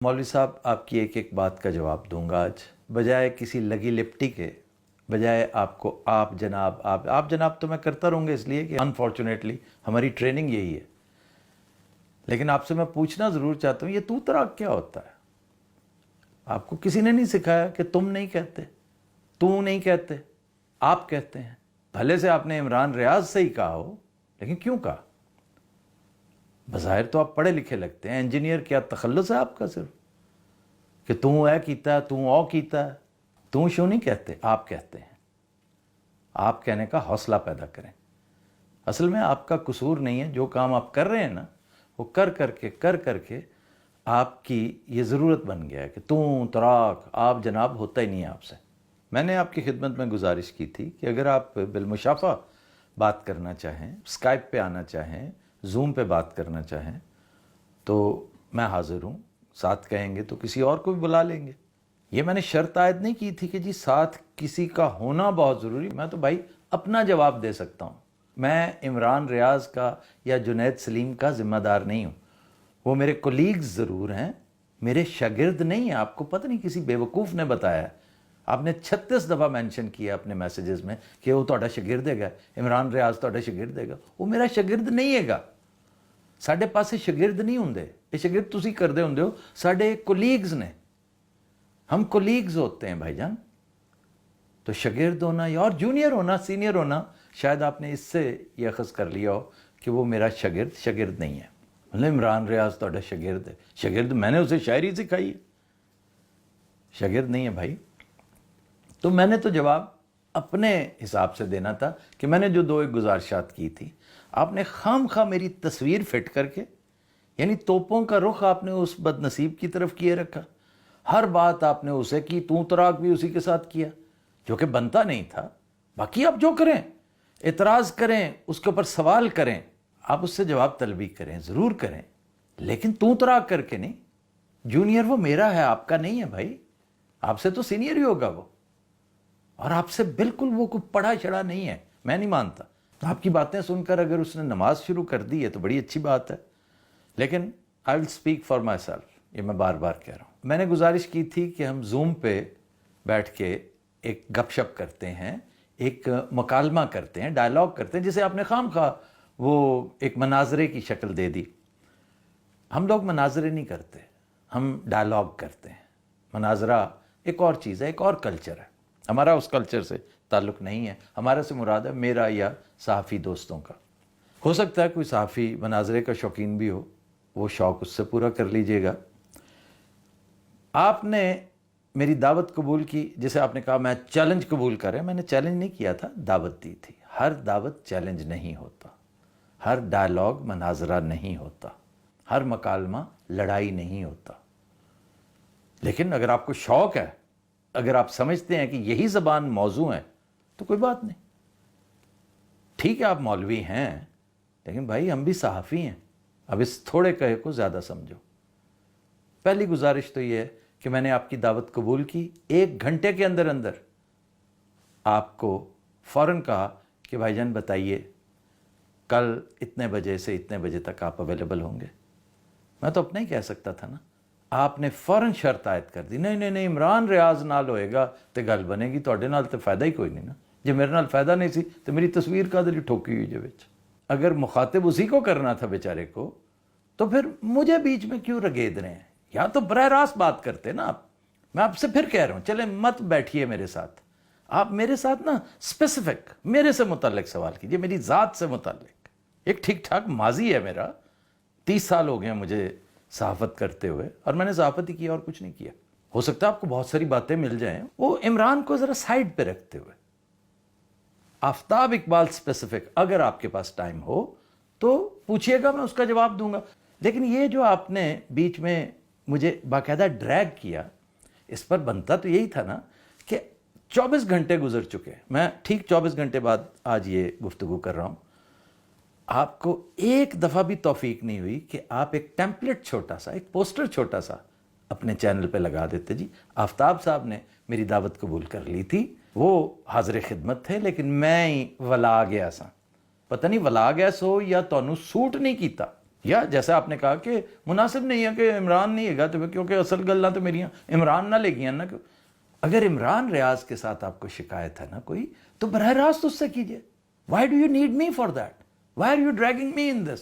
मौलवी साहब, आपकी एक एक बात का जवाब दूंगा आज, बजाय किसी लगी लिपटी के, बजाय आपको आप जनाब तो मैं करता रहूँगा, इसलिए कि अनफॉर्चुनेटली हमारी ट्रेनिंग यही है। लेकिन आपसे मैं पूछना ज़रूर चाहता हूँ, ये तू तराक क्या होता है? आपको किसी ने नहीं सिखाया कि तुम नहीं कहते, तू नहीं कहते, आप कहते हैं। भले से आपने इमरान रियाज से ही कहा हो, लेकिन क्यों कहा? बज़ाहिर तो आप पढ़े लिखे लगते हैं, इंजीनियर, क्या तखल्लुस है आपका सिर्फ कि तू है कीता, तू ओ कीता? तू क्यों नहीं कहते, आप कहते हैं। आप कहने का हौसला पैदा करें। असल में आपका कसूर नहीं है, जो काम आप कर रहे हैं ना, वो कर करके आपकी ये ज़रूरत बन गया है कि तू तराक आप जनाब होता ही नहीं है आपसे। मैंने आपकी खिदमत में गुजारिश की थी कि अगर आप बिलमुशाफा बात करना चाहें, स्काइप पे आना चाहें, जूम पे बात करना चाहें, तो मैं हाज़िर हूँ। साथ कहेंगे तो किसी और को भी बुला लेंगे। ये मैंने शर्त आयद नहीं की थी कि जी साथ किसी का होना बहुत ज़रूरी। मैं तो भाई अपना जवाब दे सकता हूँ। मैं इमरान रियाज का या जुनैद सलीम का ज़िम्मेदार नहीं हूँ। वो मेरे कोलीग्स ज़रूर हैं, मेरे शागिर्द नहीं हैं। आपको पता नहीं किसी बेवकूफ़ ने बताया। आपने 36 दफ़ा मेंशन किया अपने मैसेजेस में कि वो ਤੁਹਾਡਾ शागिर्द हैगा, इमरान रियाज ਤੁਹਾਡਾ शागिर्द हैगा। वो मेरा शागिर्द नहीं हैगा। साढ़े पासे शागिर्द नहीं होंगे, ये शागिर्द तुसी करदे होंदे हो, साढ़े कोलीग्स ने। हम कोलीग्स होते हैं भाईजान। तो शागिर्द होना या और जूनियर होना, सीनियर होना, शायद आपने इससे ये अखज़ कर लिया हो कि वो मेरा शागिर्द नहीं है। मतलब इमरान रियाज ਤੁਹਾਡਾ शागिर्द है। शागिर्द मैंने उसे शायरी सिखाई है, शागिर्द नहीं है भाई। तो मैंने तो जवाब अपने हिसाब से देना था कि मैंने जो दो एक गुजारिशात की थी, आपने खाम मेरी तस्वीर फिट करके, यानी तोपों का रुख आपने उस बदनसीब की तरफ किए रखा। हर बात आपने उसे की, तू तराक भी उसी के साथ किया, जो कि बनता नहीं था। बाकी आप जो करें, एतराज़ करें, उसके ऊपर सवाल करें, आप उससे जवाब तलबी करें, ज़रूर करें, लेकिन तू तराक करके नहीं। जूनियर वो मेरा है, आपका नहीं है भाई। आपसे तो सीनियर ही होगा वो, और आपसे बिल्कुल वो कोई पढ़ा चढ़ा नहीं है। मैं नहीं मानता। तो आपकी बातें सुनकर अगर उसने नमाज शुरू कर दी है तो बड़ी अच्छी बात है, लेकिन I will speak for my self. ये मैं बार बार कह रहा हूँ। मैंने गुजारिश की थी कि हम जूम पे बैठ के एक गपशप करते हैं, एक मुकालमा करते हैं, डायलॉग करते हैं, जिसे आपने खामखा वो एक मनाजरे की शक्ल दे दी। हम लोग मनाजरे नहीं करते, हम डायलॉग करते हैं। मनाजरा एक और चीज़ है, एक और कल्चर है। हमारा उस कल्चर से ताल्लुक़ नहीं है। हमारा से मुराद है मेरा या सहाफ़ी दोस्तों का। हो सकता है कोई सहाफ़ी मनाजरे का शौकीन भी हो, वो शौक़ उससे पूरा कर लीजिएगा। आपने मेरी दावत कबूल की, जिसे आपने कहा मैं चैलेंज कबूल कर रहा हूं। मैंने चैलेंज नहीं किया था, दावत दी थी। हर दावत चैलेंज नहीं होता, हर डायलॉग मनाजरा नहीं होता, हर मकालमा लड़ाई नहीं होता। लेकिन अगर आपको शौक़ है, अगर आप समझते हैं कि यही ज़बान मौजू है, तो कोई बात नहीं। ठीक है, आप मौलवी हैं, लेकिन भाई हम भी सहाफ़ी हैं। अब इस थोड़े कहे को ज़्यादा समझो। पहली गुजारिश तो ये है कि मैंने आपकी दावत कबूल की। 1 घंटे के अंदर अंदर आपको फ़ौरन कहा कि भाईजान बताइए कल इतने बजे से इतने बजे तक आप अवेलेबल होंगे। मैं तो अपना ही कह सकता था ना। आपने फ़ौरन शर्त आयद कर दी, नहीं इमरान रियाज नाल होएगा तो गल बनेगी, तुहाडे नाल तो फ़ायदा ही कोई नहीं ना। जे मेरे नाल फ़ायदा नहीं सी तो मेरी तस्वीर काहदे लई ठोकी हुई जे विच। अगर मुखातिब उसी को करना था बेचारे को, तो फिर मुझे बीच में क्यों रगेद रहे हैं? या तो बरह रास्त बात करते ना आप। मैं आपसे फिर कह रहा हूँ, चले मत बैठिए मेरे साथ। आप मेरे साथ ना स्पेसिफिक मेरे से मुतल्लिक सवाल कीजिए, मेरी ज़ात से मुतल्लिक। एक ठीक ठाक माजी है मेरा, 30 साल हो गए मुझे सहाफ़त करते हुए, और मैंने सहाफ़त ही किया और कुछ नहीं किया। हो सकता है आपको बहुत सारी बातें मिल जाएं, वो इमरान को ज़रा साइड पे रखते हुए। आफ्ताब इकबाल स्पेसिफिक अगर आपके पास टाइम हो तो पूछिएगा, मैं उसका जवाब दूंगा। लेकिन ये जो आपने बीच में मुझे बाकायदा ड्रैग किया, इस पर बनता तो यही था ना कि 24 घंटे गुजर चुके। मैं ठीक 24 घंटे बाद आज ये गुफ्तगू कर रहा हूँ। आपको एक दफ़ा भी तौफीक नहीं हुई कि आप एक टेम्पलेट छोटा सा, एक पोस्टर छोटा सा अपने चैनल पे लगा देते। जी आफ्ताब साहब ने मेरी दावत कबूल कर ली थी, वो हाज़िर खिदमत थे, लेकिन मैं ही वला गया सा। पता नहीं वला गया सो या तोनू सूट नहीं कीता। یا جیسا آپ نے کہا کہ مناسب نہیں ہے کہ عمران نہیں ہے گا تو کیونکہ اصل گلاں تو میری عمران نہ لے گیا نا. اگر عمران ریاض کے ساتھ آپ کو شکایت ہے نا کوئی تو براہ راست اس سے کیجیے. Why do you need me for that? Why are you dragging me in this?